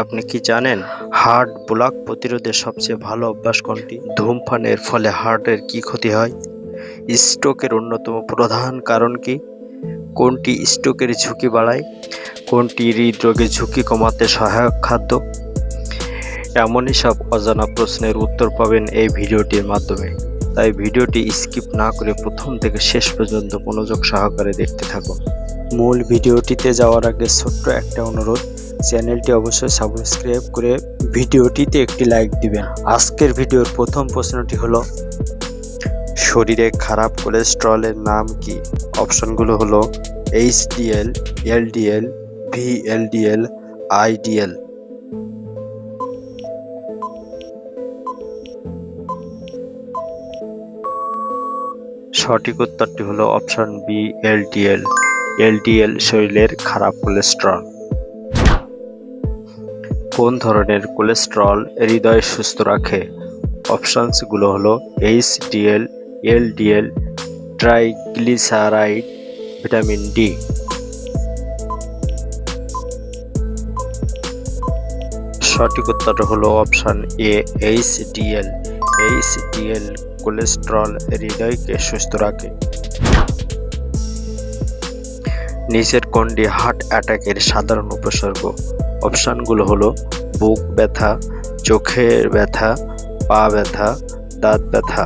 আপনি কি জানেন হার্ট ব্লক প্রতিরোধে সবচেয়ে ভালো অভ্যাস কোনটি? ধূমপানের ফলে হার্টের কি ক্ষতি হয়? স্ট্রোকের অন্যতম প্রধান কারণ কি? কোনটি স্ট্রোকের ঝুঁকি বাড়ায়? কোনটি হৃদরোগের ঝুঁকি কমাতে সহায়ক খাদ্য? এমনই সব অজানা প্রশ্নের উত্তর পাবেন এই ভিডিওটির মাধ্যমে, তাই ভিডিওটি স্কিপ না করে প্রথম থেকে শেষ পর্যন্ত মনোযোগ সহকারে দেখতে থাকুন। মূল ভিডিওটিতে যাওয়ার আগে ছোট্ট একটা অনুরোধ, চ্যানেলটি অবশ্যই সাবস্ক্রাইব করে ভিডিওটিতে একটি লাইক দিবেন। আজকের ভিডিওর প্রথম প্রশ্নটি হলো, শরীরে খারাপ কোলেস্টেরলের নাম কি? অপশনগুলো হলো এইচডিএল, এলডিএল, ভিএলডিএল, আইডিএল। সঠিক উত্তরটি হলো অপশন বি, এলডিএল। এলডিএল শরীরের খারাপ কোলেস্টেরল। কোন ধরনের কোলেস্টেরল হৃদয় সুস্থ রাখে? অপশনসগুলো হলো HDL, LDL, triglyceride, vitamin D. সঠিক উত্তর হলো অপশন এ, এইচডিএল। এইচডিএল কোলেস্টেরল হৃদয়কে সুস্থ রাখে। নিচের কোনটি হার্ট অ্যাটাকের সাধারণ উপসর্গ? অপশনগুলো হলো বুক ব্যথা, চোখের ব্যথা, পা ব্যথা, দাঁত ব্যথা।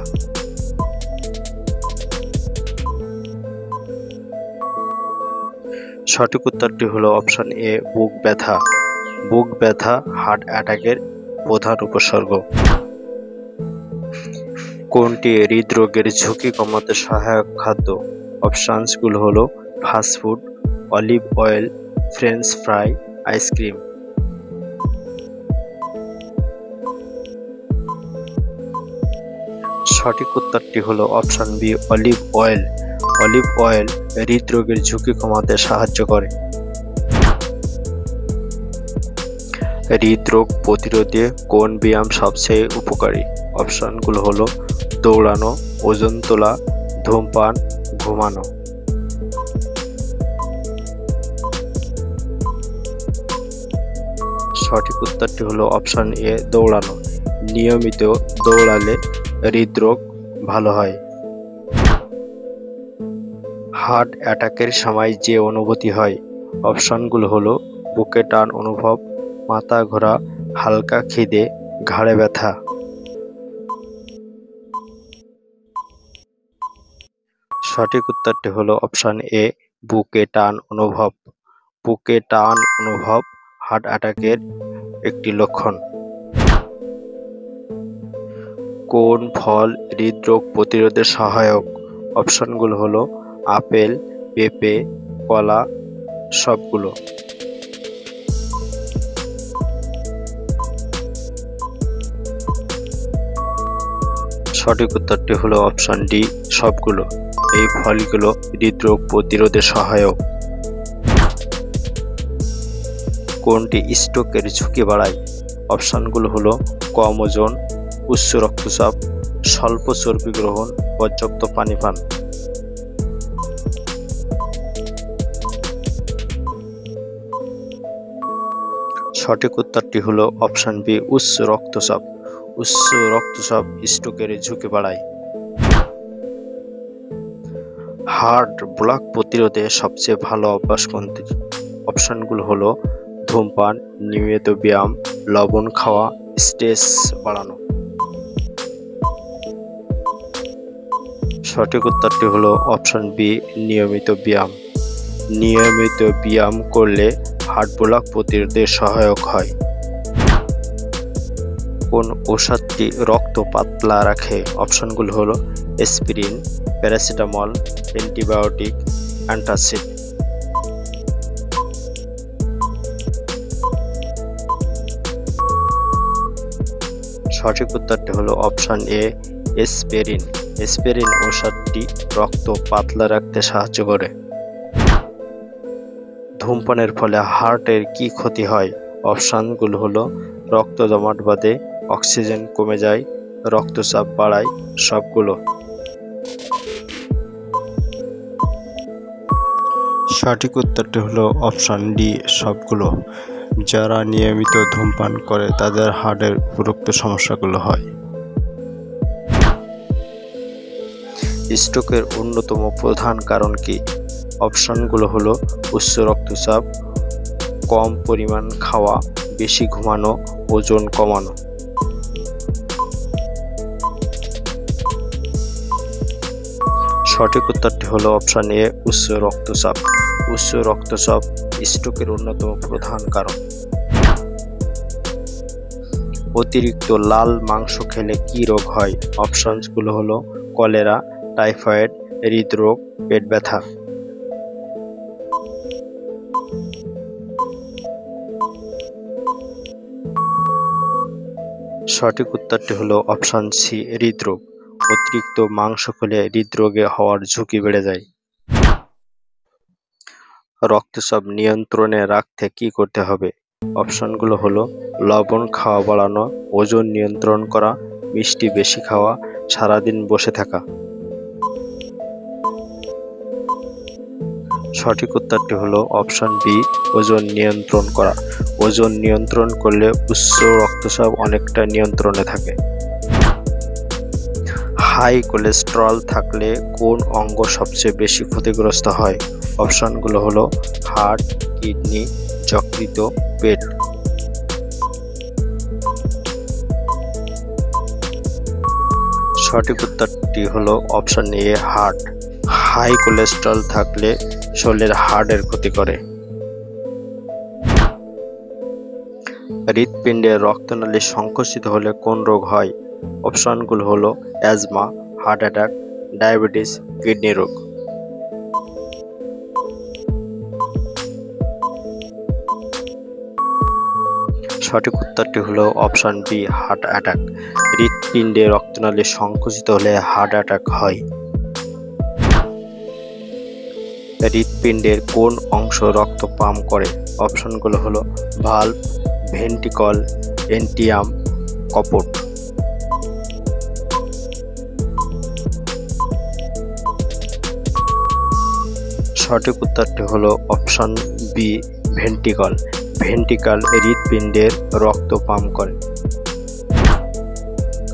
সঠিক উত্তরটি হলো অপশন এ, বুক ব্যথা। বুক ব্যথা হার্ট অ্যাটাকের প্রধান উপসর্গ। কোনটি হৃদরোগের ঝুঁকি কমাতে সহায়ক খাদ্য? অপশনসগুলো হলো fast food, olive oil, French fry, ice cream. সঠিক উত্তরটি হলো option B, olive oil. Olive oil হৃদরোগের ঝুঁকি কমাতে সাহায্য করে। হৃদরোগ প্রতিরোধে কোন ব্যায়াম সবচেয়ে উপকারী? অপশনগুলো হলো দৌড়ানো, ওজন তোলা, ধূমপান, ঘুমানো। সঠিক উত্তরটি হলো অপশন এ, দৌড়ানো। নিয়মিত দৌড়ালে হৃদরোগ ভালো হয়। হার্ট অ্যাটাকের সময় যে অনুভূতি হয়, অপশনগুলো হলো বুকে টান অনুভব, মাথা ঘোরা, হালকা খিদে, ঘাড়ে ব্যথা। সঠিক উত্তরটি হলো অপশন এ, বুকে টান অনুভব। বুকে টান অনুভব হার্ট অ্যাটাকের একটি লক্ষণ। কোন ফল হৃদরোগ প্রতিরোধে সহায়ক? অপশনগুলো হলো আপেল, পেঁপে, কলা, সবগুলো। সঠিক উত্তরটি হলো অপশন ডি, সবগুলো। এই ফলগুলো হৃদরোগ প্রতিরোধে সহায়ক। কোনটি স্ট্রোকের ঝুঁকি বাড়ায়? অপশনগুলো হলো কম ওজন, উচ্চ রক্তচাপ, স্বল্প চর্বি গ্রহণ, পর্যাপ্ত পানি পান। সঠিক উত্তরটি হলো অপশন বি, উচ্চ রক্তচাপ। উচ্চ রক্তচাপ স্ট্রোকের ঝুঁকি বাড়ায়। হার্ট ব্লক প্রতিরোধে সবচেয়ে ভালো অভ্যাস কোনটি? অপশনগুলো হলো ধূমপান, নিয়মিত ব্যায়াম, লবণ খাওয়া, স্ট্রেস বাড়ানো। সঠিক উত্তরটি হলো অপশন বি, নিয়মিত ব্যায়াম। নিয়মিত ব্যায়াম করলে হার্ট ব্লক প্রতিরোধে সহায়ক হয়। কোন ঔষধটি রক্ত পাতলা রাখে? অপশনগুলো হলো অ্যাসপিরিন, প্যারাসিটামল, অ্যান্টিবায়োটিক, অ্যান্টাসিড। সঠিক উত্তরটি হলো অপশন এ, অ্যাসপিরিন। অ্যাসপিরিন ঔষধটি রক্ত পাতলা রাখতে সাহায্য করে। ধূমপানের ফলে হার্টের কি ক্ষতি হয়? অপশনগুলো হলো রক্ত জমাট বাঁধে, অক্সিজেন কমে যায়, রক্তচাপ বাড়ায়, সবগুলো। সঠিক উত্তরটি হলো অপশন ডি, সবগুলো। যারা নিয়মিত ধূমপান করে তাদের হার্টের উপরোক্ত সমস্যাগুলো হয়। স্ট্রোকের অন্যতম প্রধান কারণ কি? অপশনগুলো হলো উচ্চ রক্তচাপ, কম পরিমাণ খাওয়া, বেশি ঘুমানো, ওজন কমানো। সঠিক উত্তরটি হলো অপশন এ, উচ্চ রক্তচাপ। উচ্চ রক্তচাপ স্ট্রোকের অন্যতম প্রধান কারণ। অতিরিক্ত লাল মাংস খেলে কি রোগ হয়? অপশনগুলো হলো কলেরা, টাইফয়েড, হৃদরোগ, পেট ব্যথা। সঠিক উত্তরটি হলো অপশন সি, হৃদরোগ। অতিরিক্ত মাংস খেলে হৃদরোগে হওয়ার ঝুঁকি বেড়ে যায়। রক্তচাপ নিয়ন্ত্রণে রাখতে কি করতে হবে? অপশনগুলো হলো লবণ খাওয়া বাড়ানো, ওজন নিয়ন্ত্রণ করা, মিষ্টি বেশি খাওয়া, সারাদিন বসে থাকা। সঠিক উত্তরটি হলো অপশন বি, ওজন নিয়ন্ত্রণ করা। ওজন নিয়ন্ত্রণ করলে উচ্চ রক্তচাপ অনেকটা নিয়ন্ত্রণে থাকে। হাই কোলেস্টেরল থাকলে কোন অঙ্গ সবচেয়ে বেশি ক্ষতিগ্রস্ত হয়? অপশনগুলো হলো হার্ট, কিডনি, যকৃৎ, পেট। সঠিক উত্তরটি হলো option A, heart. High cholesterol থাকলে শরীরের হার্টের ক্ষতি করে। হৃৎপিণ্ডের রক্তনালী সংকুচিত হলে কোন রোগ হয়? অপশনগুলো হলো asthma, heart attack, diabetes, kidney রোগ। সঠিক উত্তরটি হলো অপশন বি, হার্ট অ্যাটাক। হৃৎপিণ্ডে রক্তনালী সংকুচিত হলে হার্ট অ্যাটাক হয়। হৃৎপিণ্ডের কোন অংশ রক্ত পাম্প করে? অপশনগুলো হলো ভালভ, ভেন্ট্রিকল, এন্টিয়াম, কপট। সঠিক উত্তরটি হলো অপশন বি, ভেন্ট্রিকল। ভেন্ট্রিকল হৃৎপিণ্ডের রক্ত পাম্প করে।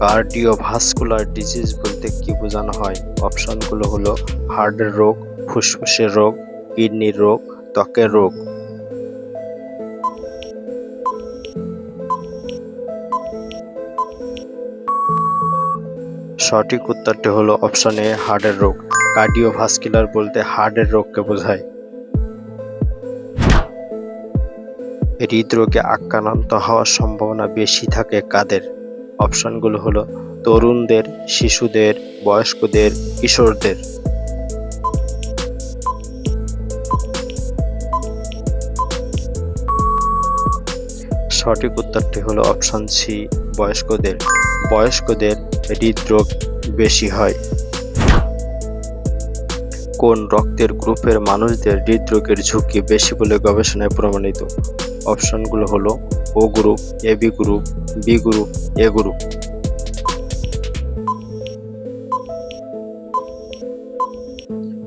কার্ডিওভাস্কুলার ডিজিজ বলতে কি বোঝানো হয়? অপশনগুলো হলো হার্টের রোগ, ফুসফুসের রোগ, কিডনির রোগ, ত্বকের রোগ। সঠিক উত্তরটি হলো অপশন এ, হার্টের রোগ। কার্ডিওভাস্কুলার বলতে হার্টের রোগকে বোঝায়। হৃদরোগে আক্রান্ত হওয়ার সম্ভাবনা বেশি থাকে কাদের? অপশনগুলো হলো তরুণদের, শিশুদের, বয়স্কদের, কিশোরদের। সঠিক উত্তরটি হলো অপশন সি, বয়স্কদের। বয়স্কদের হৃদরোগ বেশি হয়। কোন রক্তের গ্রুপের মানুষদের হৃদরোগের ঝুঁকি বেশি বলে গবেষণায় প্রমাণিত? অপশনগুলো হলো O group, AB group, B group, A group.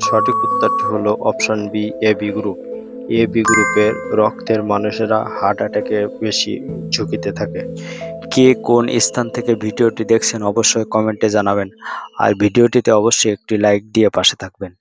সঠিক উত্তরটি হলো option B, AB group. AB গ্রুপের রক্তের মানুষেরা হার্ট অ্যাটাকে বেশি ঝুঁকিতে থাকে। কে কোন স্থান থেকে ভিডিওটি দেখছেন অবশ্যই কমেন্টে জানাবেন, আর ভিডিওটিতে অবশ্যই একটি লাইক দিয়ে পাশে থাকবেন।